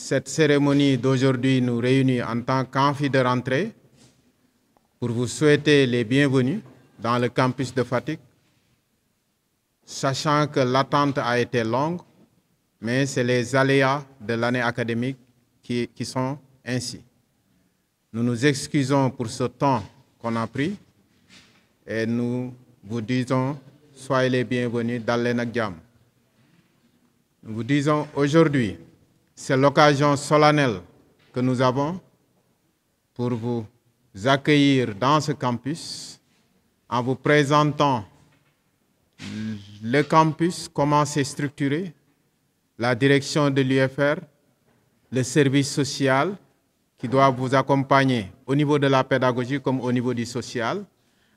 Cette cérémonie d'aujourd'hui nous réunit en tant qu'amphi de rentrée pour vous souhaiter les bienvenus dans le campus de Fatick, sachant que l'attente a été longue, mais c'est les aléas de l'année académique qui sont ainsi. Nous nous excusons pour ce temps qu'on a pris et nous vous disons soyez les bienvenus dans l'ENAGDIAM. Nous vous disons aujourd'hui, c'est l'occasion solennelle que nous avons pour vous accueillir dans ce campus en vous présentant le campus, comment c'est structuré, la direction de l'UFR, le service social qui doit vous accompagner au niveau de la pédagogie comme au niveau du social,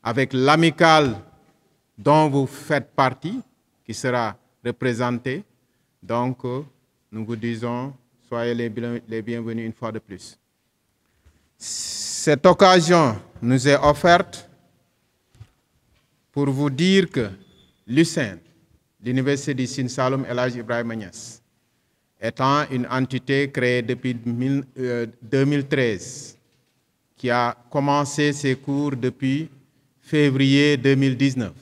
avec l'amicale dont vous faites partie, qui sera représentée. Donc, nous vous disons, soyez les bienvenus une fois de plus. Cette occasion nous est offerte pour vous dire que l'USSIN, l'Université du Sine Saloum El Hadji Ibrahima Niass, étant une entité créée depuis 2013, qui a commencé ses cours depuis février 2019.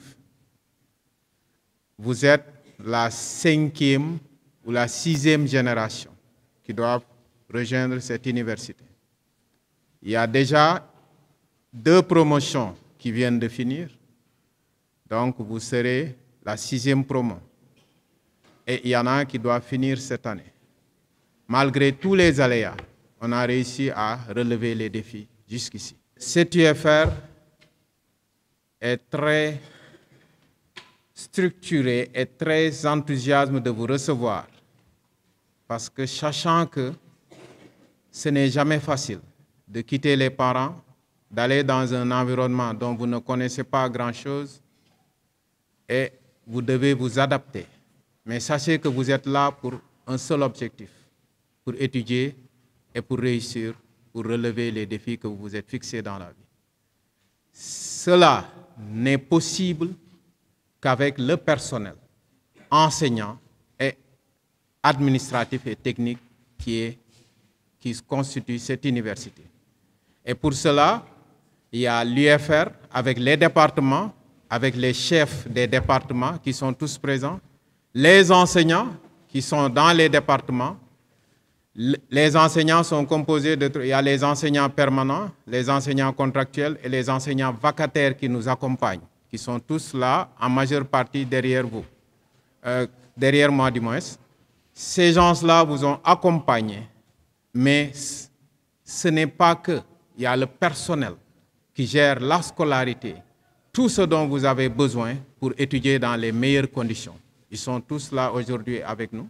Vous êtes la 5e ou la 6e génération qui doivent rejoindre cette université. Il y a déjà 2 promotions qui viennent de finir, donc vous serez la 6e promo. Et il y en a qui doivent finir cette année. Malgré tous les aléas, on a réussi à relever les défis jusqu'ici. Cette UFR est très structuré et très enthousiaste de vous recevoir parce que sachant que ce n'est jamais facile de quitter les parents, d'aller dans un environnement dont vous ne connaissez pas grand-chose et vous devez vous adapter. Mais sachez que vous êtes là pour un seul objectif, pour étudier et pour réussir, pour relever les défis que vous vous êtes fixés dans la vie. Cela n'est possible qu'avec le personnel enseignant et administratif et technique qui constitue cette université. Et pour cela, il y a l'UFR avec les départements, avec les chefs des départements qui sont tous présents, les enseignants qui sont dans les départements. Les enseignants sont composés il y a les enseignants permanents, les enseignants contractuels et les enseignants vacataires qui nous accompagnent, qui sont tous là, en majeure partie derrière vous, derrière moi du moins. Ces gens-là vous ont accompagné, mais ce n'est pas que. Il y a le personnel qui gère la scolarité, tout ce dont vous avez besoin pour étudier dans les meilleures conditions. Ils sont tous là aujourd'hui avec nous,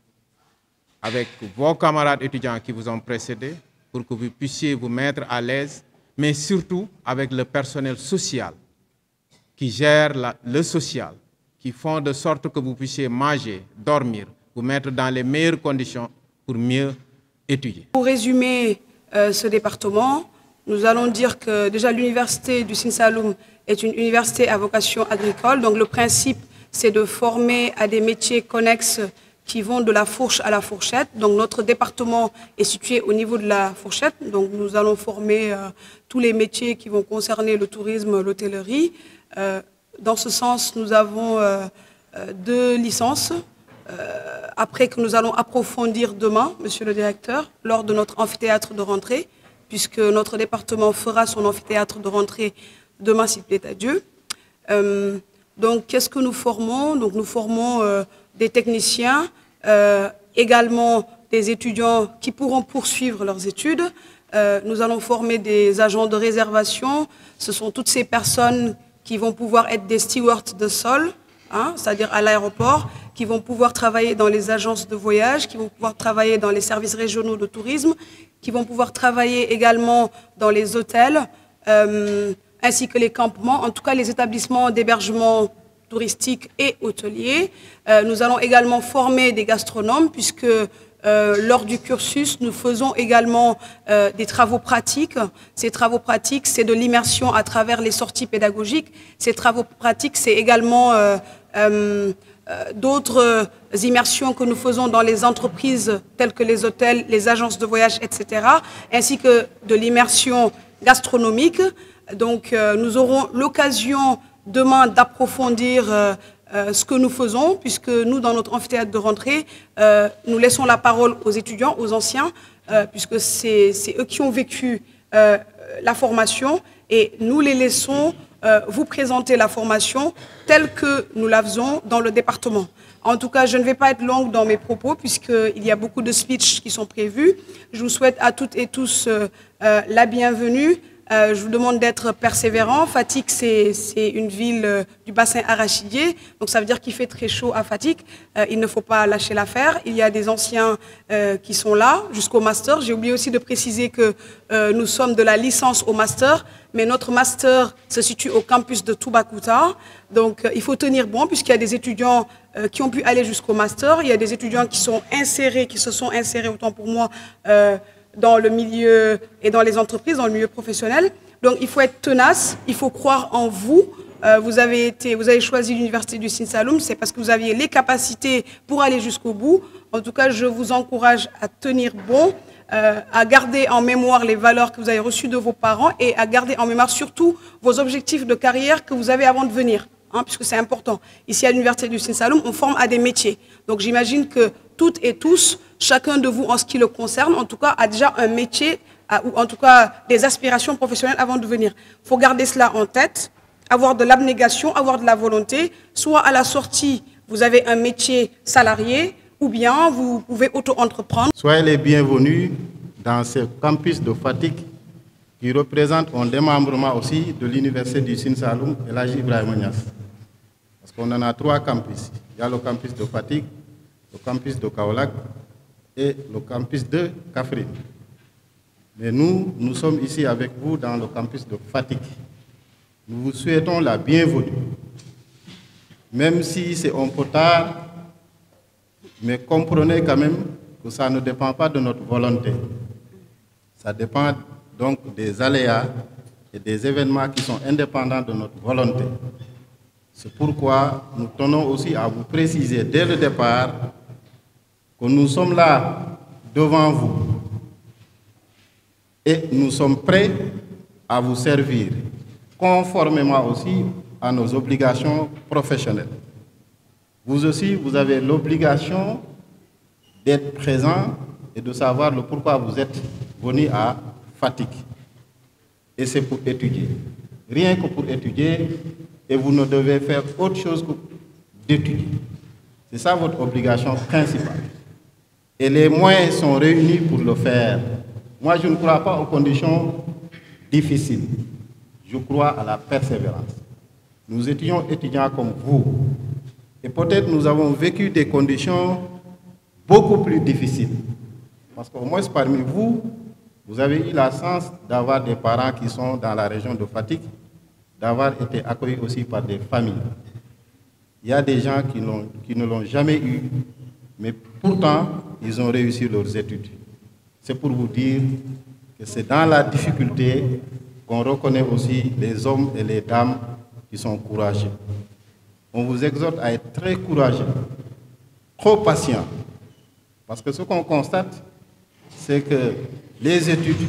avec vos camarades étudiants qui vous ont précédés, pour que vous puissiez vous mettre à l'aise, mais surtout avec le personnel social qui gère le social, qui font de sorte que vous puissiez manger, dormir, vous mettre dans les meilleures conditions pour mieux étudier. Pour résumer ce département, nous allons dire que déjà l'université du Sine Saloum est une université à vocation agricole. Donc le principe, c'est de former à des métiers connexes qui vont de la fourche à la fourchette. Donc notre département est situé au niveau de la fourchette. Donc nous allons former tous les métiers qui vont concerner le tourisme, l'hôtellerie. Dans ce sens, nous avons 2 licences. Après que nous allons approfondir demain, monsieur le directeur, lors de notre amphithéâtre de rentrée, puisque notre département fera son amphithéâtre de rentrée demain, s'il plaît à Dieu. Donc, qu'est-ce que nous formons? Donc, nous formons des techniciens, également des étudiants qui pourront poursuivre leurs études. Nous allons former des agents de réservation. Ce sont toutes ces personnes qui vont pouvoir être des stewards de sol, hein, c'est-à-dire à l'aéroport, qui vont pouvoir travailler dans les agences de voyage, qui vont pouvoir travailler dans les services régionaux de tourisme, qui vont pouvoir travailler également dans les hôtels, ainsi que les campements, en tout cas les établissements d'hébergement touristique et hôteliers. Nous allons également former des gastronomes, puisque lors du cursus, nous faisons également des travaux pratiques. Ces travaux pratiques, c'est de l'immersion à travers les sorties pédagogiques. Ces travaux pratiques, c'est également d'autres immersions que nous faisons dans les entreprises telles que les hôtels, les agences de voyage, etc., ainsi que de l'immersion gastronomique. Donc, nous aurons l'occasion demain d'approfondir ce que nous faisons, puisque nous, dans notre amphithéâtre de rentrée, nous laissons la parole aux étudiants, aux anciens, puisque c'est eux qui ont vécu la formation, et nous les laissons vous présenter la formation telle que nous la faisons dans le département. En tout cas, je ne vais pas être longue dans mes propos, puisqu'il y a beaucoup de speeches qui sont prévus. Je vous souhaite à toutes et tous la bienvenue. Je vous demande d'être persévérants. Fatick, c'est une ville du bassin arachidier, donc ça veut dire qu'il fait très chaud à Fatick. Il ne faut pas lâcher l'affaire. Il y a des anciens qui sont là jusqu'au master. J'ai oublié aussi de préciser que nous sommes de la licence au master, mais notre master se situe au campus de Toubacouta. Donc il faut tenir bon, puisqu'il y a des étudiants qui ont pu aller jusqu'au master. Il y a des étudiants qui sont insérés, qui se sont insérés, autant pour moi, dans le milieu et dans les entreprises, dans le milieu professionnel. Donc il faut être tenace, il faut croire en vous. Vous avez choisi l'université du Sine Saloum, c'est parce que vous aviez les capacités pour aller jusqu'au bout. En tout cas, je vous encourage à tenir bon, à garder en mémoire les valeurs que vous avez reçues de vos parents et à garder en mémoire surtout vos objectifs de carrière que vous avez avant de venir, puisque c'est important. Ici à l'université du Sine Saloum, on forme à des métiers. Donc j'imagine que toutes et tous, chacun de vous en ce qui le concerne, en tout cas, a déjà un métier ou en tout cas des aspirations professionnelles avant de venir. Il faut garder cela en tête, avoir de l'abnégation, avoir de la volonté. Soit à la sortie, vous avez un métier salarié, ou bien vous pouvez auto-entreprendre. Soyez les bienvenus dans ce campus de Fatick qui représente un démembrement aussi de l'université du Sine Saloum et l'Haji Ibrahima Niass. Parce qu'on en a 3 campus. Il y a le campus de Fatick, le campus de Kaolack et le campus de Kaffrine. Mais nous sommes ici avec vous dans le campus de Fatick. Nous vous souhaitons la bienvenue. Même si c'est un peu tard, mais comprenez quand même que ça ne dépend pas de notre volonté. Ça dépend donc des aléas et des événements qui sont indépendants de notre volonté. C'est pourquoi nous tenons aussi à vous préciser dès le départ que nous sommes là devant vous et nous sommes prêts à vous servir, conformément aussi à nos obligations professionnelles. Vous aussi, vous avez l'obligation d'être présent et de savoir le pourquoi vous êtes venu à Fatick. Et c'est pour étudier. Rien que pour étudier, et vous ne devez faire autre chose que d'étudier. C'est ça votre obligation principale. Et les moyens sont réunis pour le faire. Moi, je ne crois pas aux conditions difficiles. Je crois à la persévérance. Nous étions étudiants comme vous. Et peut-être nous avons vécu des conditions beaucoup plus difficiles. Parce qu'au moins parmi vous, vous avez eu la chance d'avoir des parents qui sont dans la région de Fatick, d'avoir été accueillis aussi par des familles. Il y a des gens qui ne l'ont jamais eu, mais pourtant, ils ont réussi leurs études. C'est pour vous dire que c'est dans la difficulté qu'on reconnaît aussi les hommes et les dames qui sont courageux. On vous exhorte à être très courageux, trop patient. Parce que ce qu'on constate, c'est que les études,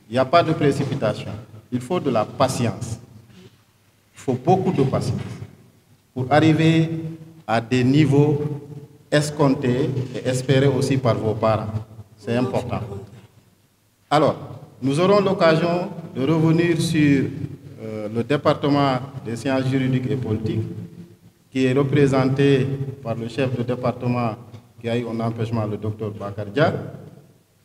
il n'y a pas de précipitation. Il faut de la patience. Il faut beaucoup de patience pour arriver à des niveaux escomptés et espérés aussi par vos parents. C'est important. Alors, nous aurons l'occasion de revenir sur le département des sciences juridiques et politiques, qui est représenté par le chef de département qui a eu un empêchement, le docteur Bakar Dia,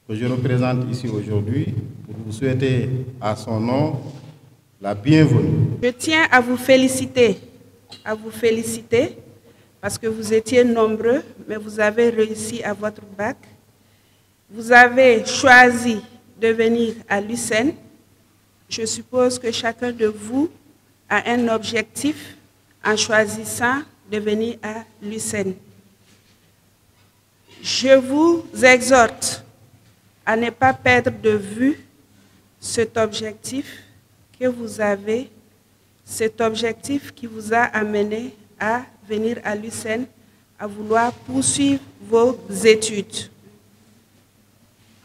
que je représente ici aujourd'hui pour vous souhaiter à son nom la bienvenue. Je tiens à vous féliciter parce que vous étiez nombreux, mais vous avez réussi à votre bac. Vous avez choisi de venir à l'USSEN. Je suppose que chacun de vous a un objectif en choisissant de venir à l'USSEN. Je vous exhorte à ne pas perdre de vue cet objectif que vous avez, cet objectif qui vous a amené à venir à l'USN à vouloir poursuivre vos études.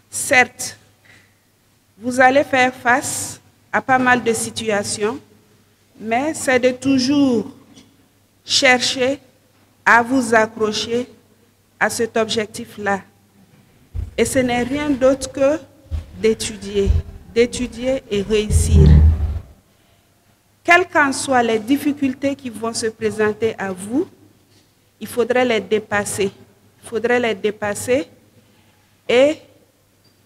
Certes, vous allez faire face à pas mal de situations, mais c'est de toujours chercher à vous accrocher à cet objectif-là. Et ce n'est rien d'autre que d'étudier et réussir. Quelles qu'en soient les difficultés qui vont se présenter à vous, il faudrait les dépasser. Il faudrait les dépasser et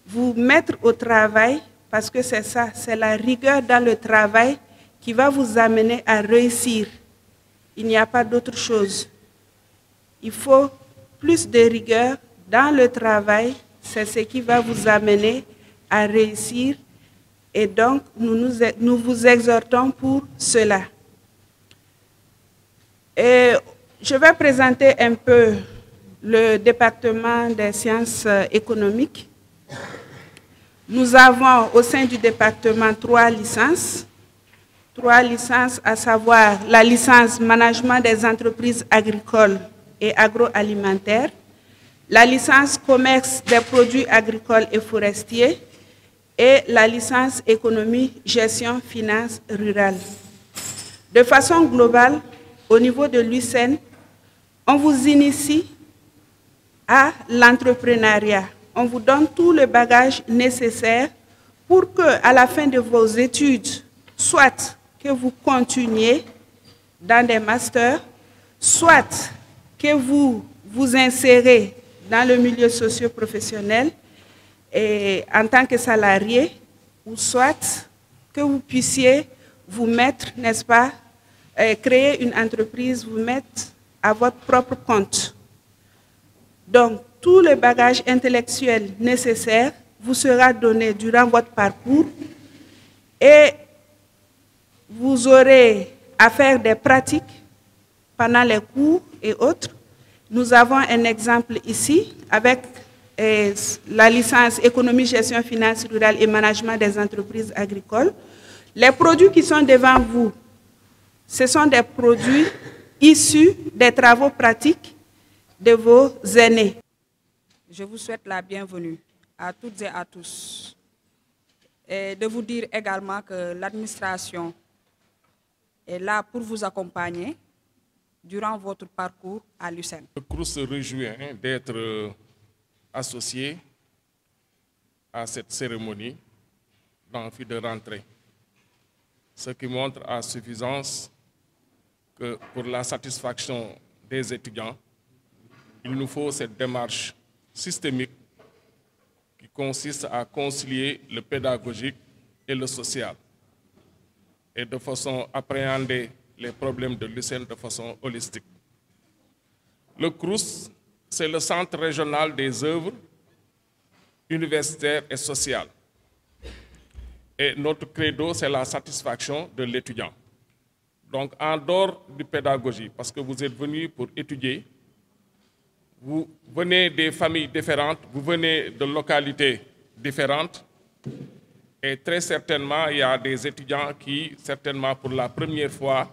vous mettre au travail, parce que c'est ça, c'est la rigueur dans le travail qui va vous amener à réussir. Il n'y a pas d'autre chose. Il faut plus de rigueur dans le travail, c'est ce qui va vous amener à réussir. Et donc, nous vous exhortons pour cela. Et je vais présenter un peu le département des sciences économiques. Nous avons au sein du département 3 licences. 3 licences, à savoir la licence Management des entreprises agricoles et agroalimentaires, la licence Commerce des produits agricoles et forestiers et la licence Économie, Gestion, Finances rurales. De façon globale, au niveau de l'USN, on vous initie à l'entrepreneuriat. On vous donne tout le bagage nécessaire pour que, à la fin de vos études, soit que vous continuiez dans des masters, soit que vous vous insérez dans le milieu socio-professionnel et en tant que salarié, ou soit que vous puissiez vous mettre, n'est-ce pas, créer une entreprise, vous mettre à votre propre compte. Donc, tout le bagage intellectuel nécessaire vous sera donné durant votre parcours et vous aurez à faire des pratiques pendant les cours et autres. Nous avons un exemple ici avec la licence Économie, Gestion, Finances rurales et Management des entreprises agricoles. Les produits qui sont devant vous, ce sont des produits issus des travaux pratiques de vos aînés. Je vous souhaite la bienvenue à toutes et à tous. Et de vous dire également que l'administration est là pour vous accompagner durant votre parcours à l'USN. Le CROUS se réjouit d'être associé à cette cérémonie d'amphi de rentrée, ce qui montre à suffisance que pour la satisfaction des étudiants, il nous faut cette démarche systémique qui consiste à concilier le pédagogique et le social et de façon à appréhender les problèmes de l'USN de façon holistique. Le CROUS, c'est le Centre régional des œuvres universitaires et sociales. Et notre credo, c'est la satisfaction de l'étudiant. Donc, en dehors du pédagogie, parce que vous êtes venus pour étudier, vous venez des familles différentes, vous venez de localités différentes, et très certainement, il y a des étudiants qui, certainement pour la première fois,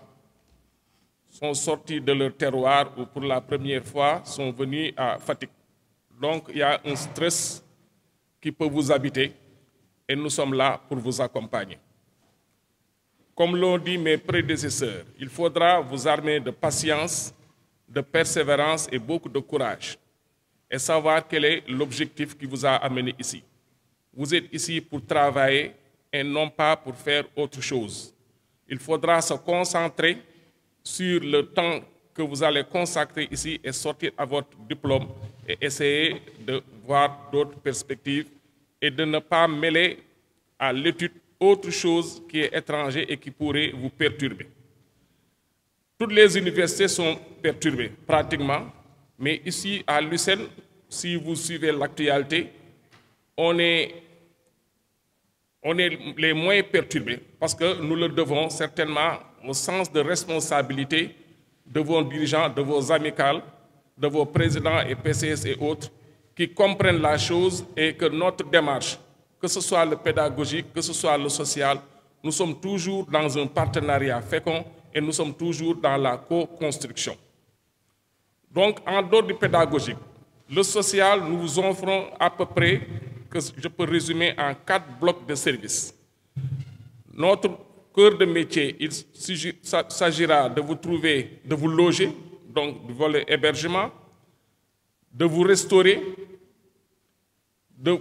sont sortis de leur terroir ou pour la première fois sont venus à Fatick. Donc, il y a un stress qui peut vous habiter et nous sommes là pour vous accompagner. Comme l'ont dit mes prédécesseurs, il faudra vous armer de patience, de persévérance et beaucoup de courage et savoir quel est l'objectif qui vous a amené ici. Vous êtes ici pour travailler et non pas pour faire autre chose. Il faudra se concentrer sur le temps que vous allez consacrer ici et sortir à votre diplôme et essayer de voir d'autres perspectives et de ne pas mêler à l'étude autre chose qui est étranger et qui pourrait vous perturber. Toutes les universités sont perturbées, pratiquement, mais ici à l'USN, si vous suivez l'actualité, on est les moins perturbés parce que nous le devons certainement au sens de responsabilité de vos dirigeants, de vos amicales, de vos présidents et PCS et autres qui comprennent la chose et que notre démarche, que ce soit le pédagogique, que ce soit le social, nous sommes toujours dans un partenariat fécond et nous sommes toujours dans la co-construction. Donc, en dehors du pédagogique, le social, nous vous offrons à peu près, que je peux résumer en 4 blocs de services. Notre cœur de métier, il s'agira de vous trouver, de vous loger, donc du volet hébergement, de vous restaurer, de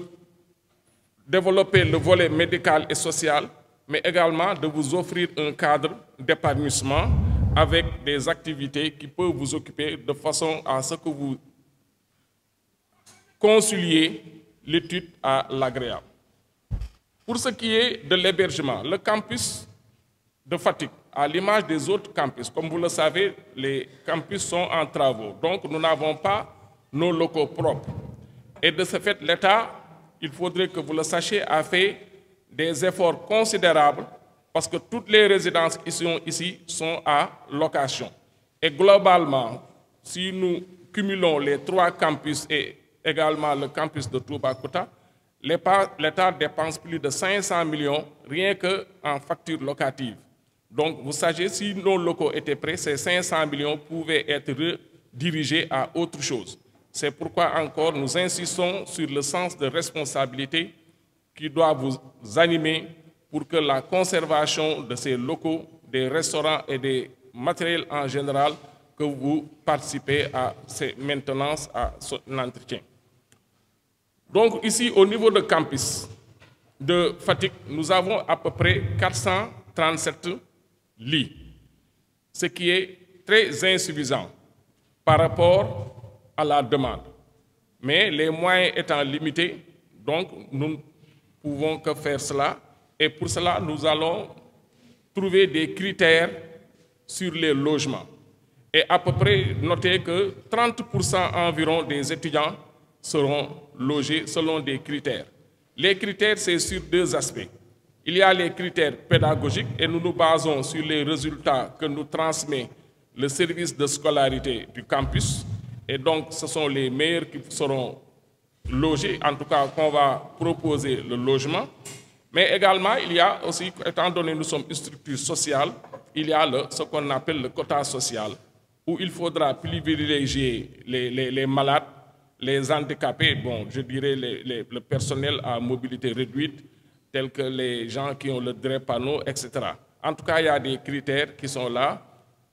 développer le volet médical et social, mais également de vous offrir un cadre d'épanouissement avec des activités qui peuvent vous occuper de façon à ce que vous conciliez l'étude à l'agréable. Pour ce qui est de l'hébergement, le campus de Fatick, à l'image des autres campus, comme vous le savez, les campus sont en travaux, donc nous n'avons pas nos locaux propres. Et de ce fait, l'État, il faudrait que vous le sachiez, a fait des efforts considérables parce que toutes les résidences qui sont ici sont à location. Et globalement, si nous cumulons les 3 campus et également le campus de Toubacouta, l'État dépense plus de 500 millions rien qu'en factures locatives. Donc, vous savez, si nos locaux étaient prêts, ces 500 millions pouvaient être redirigés à autre chose. C'est pourquoi encore nous insistons sur le sens de responsabilité qui doit vous animer pour que la conservation de ces locaux, des restaurants et des matériels en général, que vous participez à ces maintenances, à son entretien. Donc ici, au niveau de campus de Fatick, nous avons à peu près 437 lits, ce qui est très insuffisant par rapport à la demande. Mais les moyens étant limités, donc nous ne pouvons que faire cela. Et pour cela, nous allons trouver des critères sur les logements. Et à peu près, notez que 30% environ des étudiants seront logés selon des critères. Les critères, c'est sur 2 aspects. Il y a les critères pédagogiques et nous nous basons sur les résultats que nous transmet le service de scolarité du campus. Et donc, ce sont les meilleurs qui seront logés, en tout cas qu'on va proposer le logement. Mais également, il y a aussi, étant donné que nous sommes une structure sociale, il y a ce qu'on appelle le quota social, où il faudra privilégier les malades, les handicapés, bon, je dirais le personnel à mobilité réduite, tels que les gens qui ont le drépano, etc. En tout cas, il y a des critères qui sont là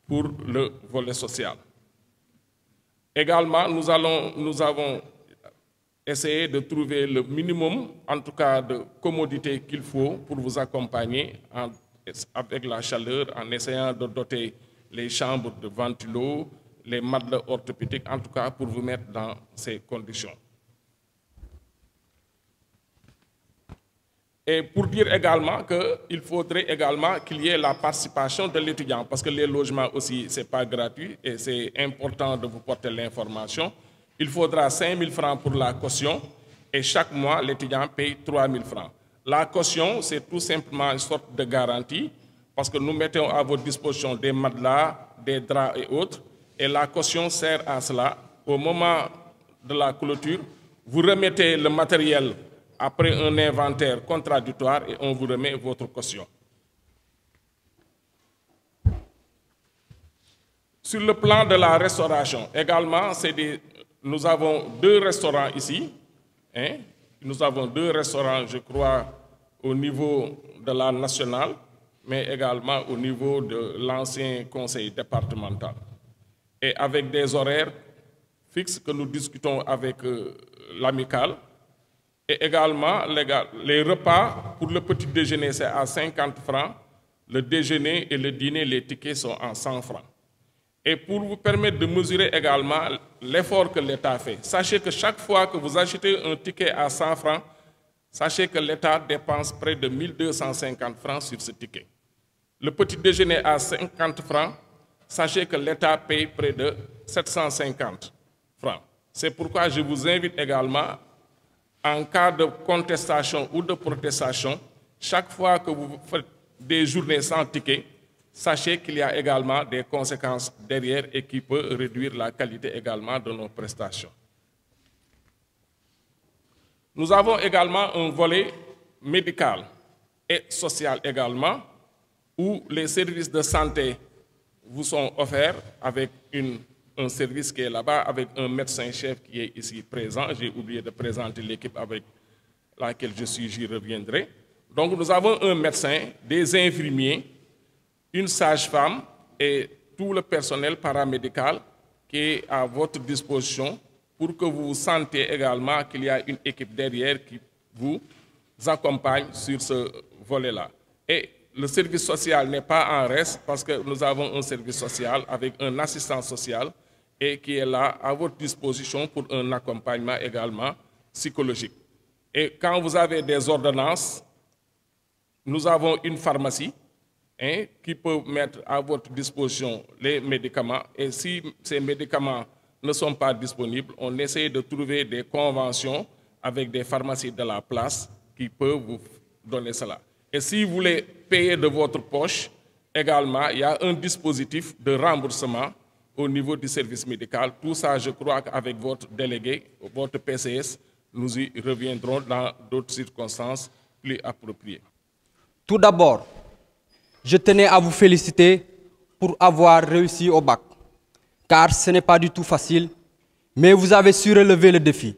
pour le volet social. Également, nous avons essayé de trouver le minimum, en tout cas, de commodité qu'il faut pour vous accompagner avec la chaleur, en essayant de doter les chambres de ventilo, les matelas orthopédiques, en tout cas, pour vous mettre dans ces conditions. Et pour dire également qu'il faudrait également qu'il y ait la participation de l'étudiant, parce que les logements aussi, ce n'est pas gratuit, et c'est important de vous porter l'information. Il faudra 5 000 francs pour la caution, et chaque mois, l'étudiant paye 3 000 francs. La caution, c'est tout simplement une sorte de garantie, parce que nous mettons à votre disposition des matelas, des draps et autres, et la caution sert à cela. Au moment de la clôture, vous remettez le matériel après un inventaire contradictoire et on vous remet votre caution. Sur le plan de la restauration, également, nous avons 2 restaurants ici. Nous avons 2 restaurants, je crois, au niveau de la nationale, mais également au niveau de l'ancien conseil départemental. Et avec des horaires fixes que nous discutons avec l'amicale. Et également, les repas pour le petit déjeuner, c'est à 50 francs. Le déjeuner et le dîner, les tickets sont en 100 francs. Et pour vous permettre de mesurer également l'effort que l'État fait, sachez que chaque fois que vous achetez un ticket à 100 francs, sachez que l'État dépense près de 1 250 francs sur ce ticket. Le petit déjeuner à 50 francs, sachez que l'État paye près de 750 francs. C'est pourquoi je vous invite également, en cas de contestation ou de protestation, chaque fois que vous faites des journées sans ticket, sachez qu'il y a également des conséquences derrière et qui peuvent réduire la qualité également de nos prestations. Nous avons également un volet médical et social également, où les services de santé vous sont offerts avec un service qui est là-bas avec un médecin-chef qui est ici présent. J'ai oublié de présenter l'équipe avec laquelle je suis, j'y reviendrai. Donc nous avons un médecin, des infirmiers, une sage-femme et tout le personnel paramédical qui est à votre disposition pour que vous sentiez également qu'il y a une équipe derrière qui vous accompagne sur ce volet-là. Et le service social n'est pas en reste parce que nous avons un service social avec un assistant social et qui est là à votre disposition pour un accompagnement également psychologique. Et quand vous avez des ordonnances, nous avons une pharmacie qui peut mettre à votre disposition les médicaments. Et si ces médicaments ne sont pas disponibles, on essaie de trouver des conventions avec des pharmacies de la place qui peuvent vous donner cela. Et si vous voulez payer de votre poche, également, il y a un dispositif de remboursement au niveau du service médical. Tout ça, je crois qu'avec votre délégué, votre PCS, nous y reviendrons dans d'autres circonstances plus appropriées. Tout d'abord, je tenais à vous féliciter pour avoir réussi au bac, car ce n'est pas du tout facile, mais vous avez su relever le défi,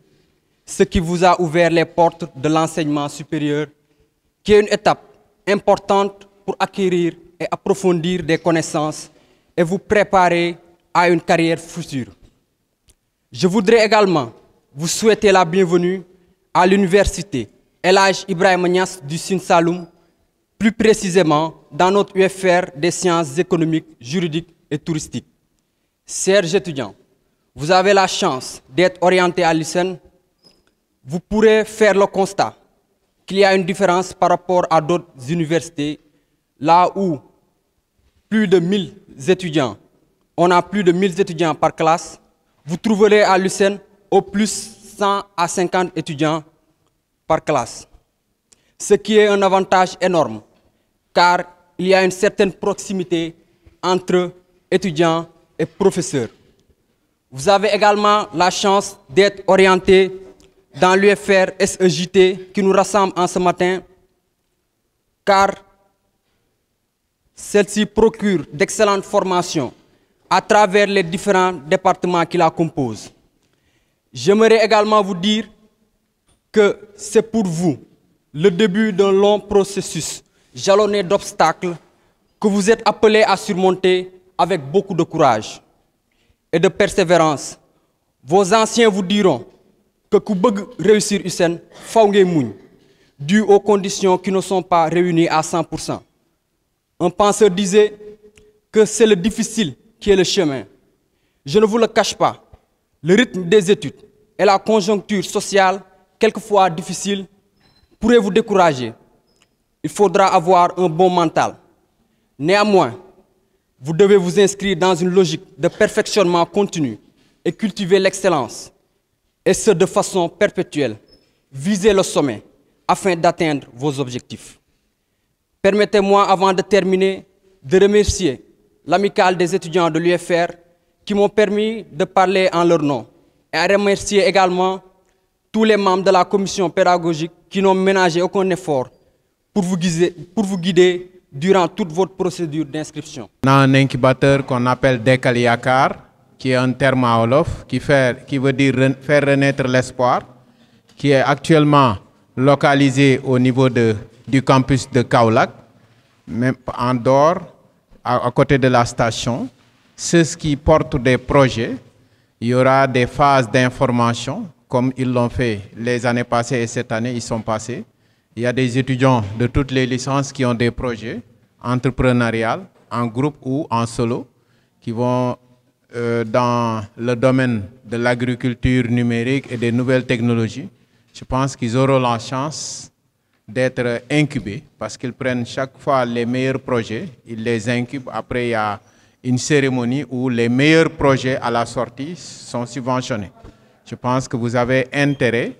ce qui vous a ouvert les portes de l'enseignement supérieur, qui est une étape importante pour acquérir et approfondir des connaissances et vous préparer à une carrière future. Je voudrais également vous souhaiter la bienvenue à l'université El Hadj Ibrahima Niass du Sine Saloum, plus précisément dans notre UFR des sciences économiques, juridiques et touristiques. Chers étudiants, vous avez la chance d'être orientés à l'USSEN. Vous pourrez faire le constat qu'il y a une différence par rapport à d'autres universités, là où plus de 1000 étudiants, on a plus de 1000 étudiants par classe, vous trouverez à l'USSEN au plus 100 à 50 étudiants par classe. Ce qui est un avantage énorme, car il y a une certaine proximité entre étudiants et professeurs. Vous avez également la chance d'être orienté dans l'UFR SEJT qui nous rassemble en ce matin, car celle-ci procure d'excellentes formations à travers les différents départements qui la composent. J'aimerais également vous dire que c'est pour vous le début d'un long processus jalonné d'obstacles que vous êtes appelés à surmonter avec beaucoup de courage et de persévérance. Vos anciens vous diront que ku bëgg réussir USSEN faw ngay muñ, dû aux conditions qui ne sont pas réunies à 100%. Un penseur disait que c'est le difficile qui est le chemin. Je ne vous le cache pas, le rythme des études et la conjoncture sociale, quelquefois difficile, pourraient vous décourager. Il faudra avoir un bon mental. Néanmoins, vous devez vous inscrire dans une logique de perfectionnement continu et cultiver l'excellence, et ce de façon perpétuelle. Visez le sommet afin d'atteindre vos objectifs. Permettez-moi, avant de terminer, de remercier l'amicale des étudiants de l'UFR qui m'ont permis de parler en leur nom, et à remercier également tous les membres de la commission pédagogique qui n'ont ménagé aucun effort pour vous guider durant toute votre procédure d'inscription. On a un incubateur qu'on appelle Dekkal Yaakaar, qui est un terme à wolof, qui veut dire faire renaître l'espoir, qui est actuellement localisé au niveau du campus de Kaolack, même en dehors, à côté de la station. Ceux qui portent des projets, il y aura des phases d'information, comme ils l'ont fait les années passées et cette année, ils sont passés. Il y a des étudiants de toutes les licences qui ont des projets entrepreneuriaux, en groupe ou en solo, qui vont dans le domaine de l'agriculture numérique et des nouvelles technologies. Je pense qu'ils auront la chance d'être incubés parce qu'ils prennent chaque fois les meilleurs projets, ils les incubent. Après, il y a une cérémonie où les meilleurs projets à la sortie sont subventionnés. Je pense que vous avez intérêt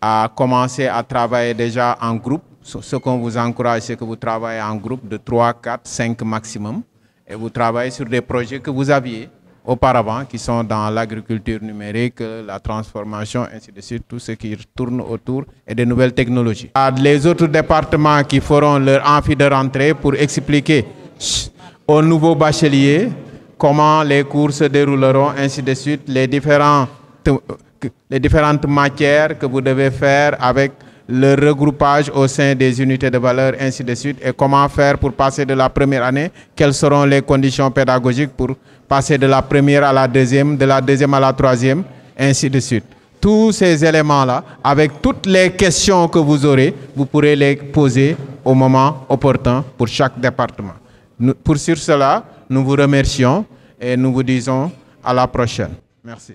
à commencer à travailler déjà en groupe. Ce qu'on vous encourage, c'est que vous travaillez en groupe de 3, 4, 5 maximum et vous travaillez sur des projets que vous aviez auparavant, qui sont dans l'agriculture numérique, la transformation, ainsi de suite, tout ce qui tourne autour et des nouvelles technologies. Les autres départements qui feront leur amphi de rentrée pour expliquer aux nouveaux bacheliers comment les cours se dérouleront, ainsi de suite, les différentes matières que vous devez faire avec le regroupage au sein des unités de valeur, ainsi de suite, et comment faire pour passer de la première année, quelles seront les conditions pédagogiques pour passer de la première à la deuxième, de la deuxième à la troisième, ainsi de suite. Tous ces éléments-là, avec toutes les questions que vous aurez, vous pourrez les poser au moment opportun pour chaque département. Sur cela, nous vous remercions et nous vous disons à la prochaine. Merci.